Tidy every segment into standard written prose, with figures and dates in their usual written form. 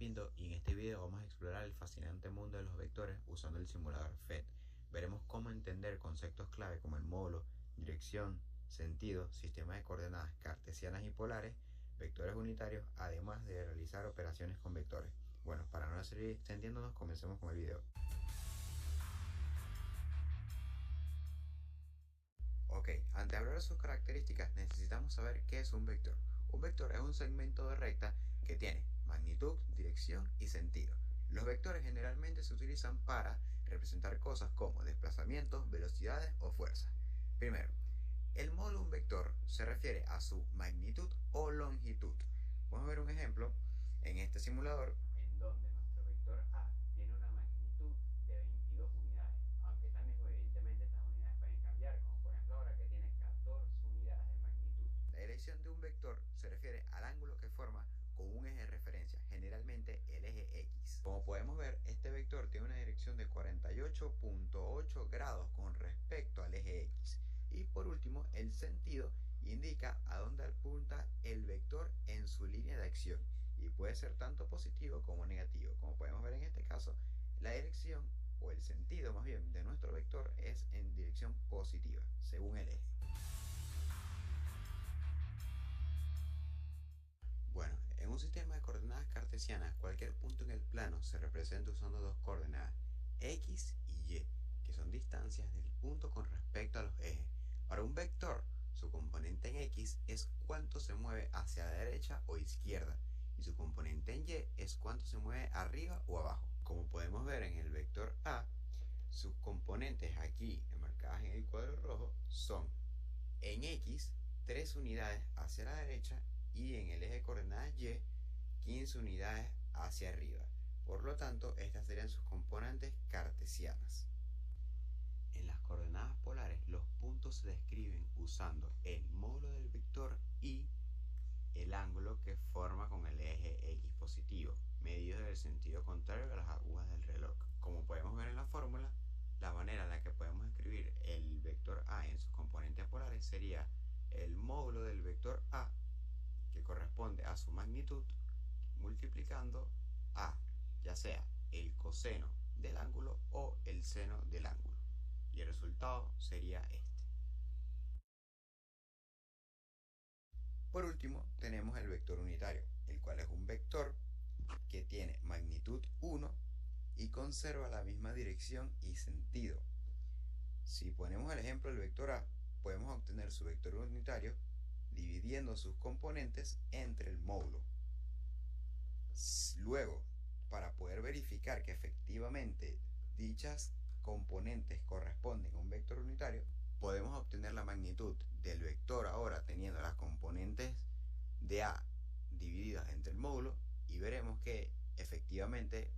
Pinto y en este video vamos a explorar el fascinante mundo de los vectores usando el simulador PhET. Veremos cómo entender conceptos clave como el módulo, dirección, sentido, sistema de coordenadas cartesianas y polares, vectores unitarios, además de realizar operaciones con vectores. Bueno, para no seguir extendiéndonos, comencemos con el video. Ok, antes de hablar de sus características necesitamos saber qué es un vector. Un vector es un segmento de recta que tiene magnitud, dirección y sentido. Los vectores generalmente se utilizan para representar cosas como desplazamientos, velocidades o fuerzas. Primero, el módulo de un vector se refiere a su magnitud o longitud. Vamos a ver un ejemplo en este simulador en donde nuestro vector A tiene una magnitud de 22 unidades, aunque también evidentemente estas unidades pueden cambiar, como por ejemplo ahora que tiene 14 unidades de magnitud. La dirección de un vector se refiere al ángulo que forma con un eje de referencia, generalmente el eje X. Como podemos ver, este vector tiene una dirección de 48.8 grados con respecto al eje X. Y por último, el sentido indica a dónde apunta el vector en su línea de acción y puede ser tanto positivo como negativo. Como podemos ver en este caso, la dirección o el sentido más bien de nuestro vector es en dirección positiva, según el eje. Bueno, en un sistema de coordenadas cartesianas, cualquier punto en el plano se representa usando dos coordenadas, X y Y, que son distancias del punto con respecto a los ejes. Para un vector, su componente en X es cuánto se mueve hacia la derecha o izquierda, y su componente en Y es cuánto se mueve arriba o abajo. Como podemos ver en el vector A, sus componentes aquí enmarcadas en el cuadro rojo son en X 3 unidades hacia la derecha y en el eje de coordenadas Y 15 unidades hacia arriba. Por lo tanto, estas serían sus componentes cartesianas. En las coordenadas polares, los puntos se describen usando el módulo del vector y el ángulo que forma con el eje X positivo, medidos en el sentido contrario a las agujas del reloj. Como podemos ver en la fórmula, la manera en la que podemos escribir el vector A en sus componentes polares sería el módulo del vector A, que corresponde a su magnitud, multiplicando a, ya sea el coseno del ángulo o el seno del ángulo. Y el resultado sería este. Por último, tenemos el vector unitario, el cual es un vector que tiene magnitud 1 y conserva la misma dirección y sentido. Si ponemos el ejemplo del vector A, podemos obtener su vector unitario dividiendo sus componentes entre el módulo. Luego, para poder verificar que efectivamente dichas componentes corresponden a un vector unitario, podemos obtener la magnitud del vector ahora teniendo las componentes de A divididas entre el módulo y veremos que efectivamente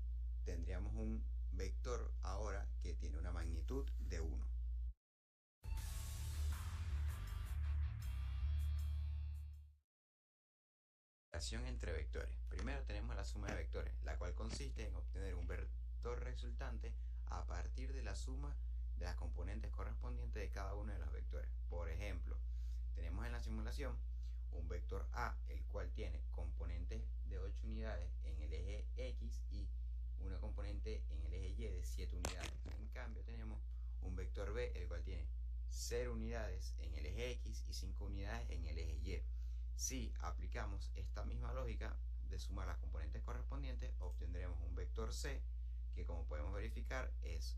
tendríamos un vector ahora que tiene una magnitud de 1. Relación entre vectores. Primero tenemos la suma de vectores, la cual consiste en obtener un vector resultante a partir de la suma de las componentes correspondientes de cada uno de los vectores. Por ejemplo, tenemos en la simulación un vector A, el cual tiene componentes de 8 unidades en el eje X y una componente en el eje Y de 7 unidades. En cambio tenemos un vector B, el cual tiene 0 unidades en el eje X y 5 unidades en el eje Y. Si aplicamos esta misma lógica de sumar las componentes correspondientes, obtendremos un vector C, que como podemos verificar es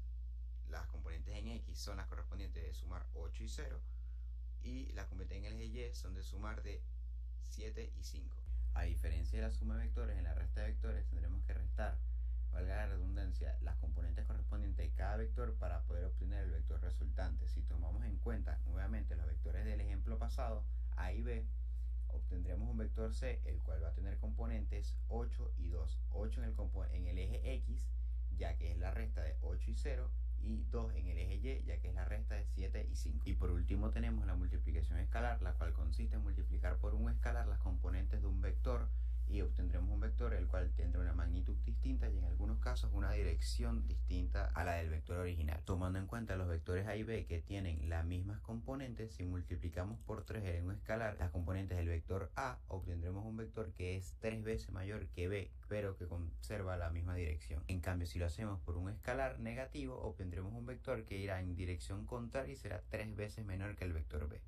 las componentes en X son las correspondientes de sumar 8 y 0 y las componentes en el eje Y son de sumar de 7 y 5. A diferencia de la suma de vectores, en la resta de vectores tendremos que restar, valga la redundancia, las componentes correspondientes de cada vector para poder obtener el vector resultante. Si tomamos en cuenta nuevamente los vectores del ejemplo pasado, A y B, obtendremos un vector C, el cual va a tener componentes 8 y 2. 8 en el eje X, ya que es la resta de 8 y 0, y 2 en el eje Y, ya que es la resta de 7 y 5. Y por último tenemos la multiplicación escalar, la cual consiste en multiplicar por un escalar las componentes de un vector y obtendremos un vector el cual tendrá una magnitud distinta y en algunos casos casos una dirección distinta a la del vector original. Tomando en cuenta los vectores A y B que tienen las mismas componentes, si multiplicamos por 3 en un escalar las componentes del vector A, obtendremos un vector que es 3 veces mayor que B, pero que conserva la misma dirección. En cambio, si lo hacemos por un escalar negativo, obtendremos un vector que irá en dirección contraria y será 3 veces menor que el vector B.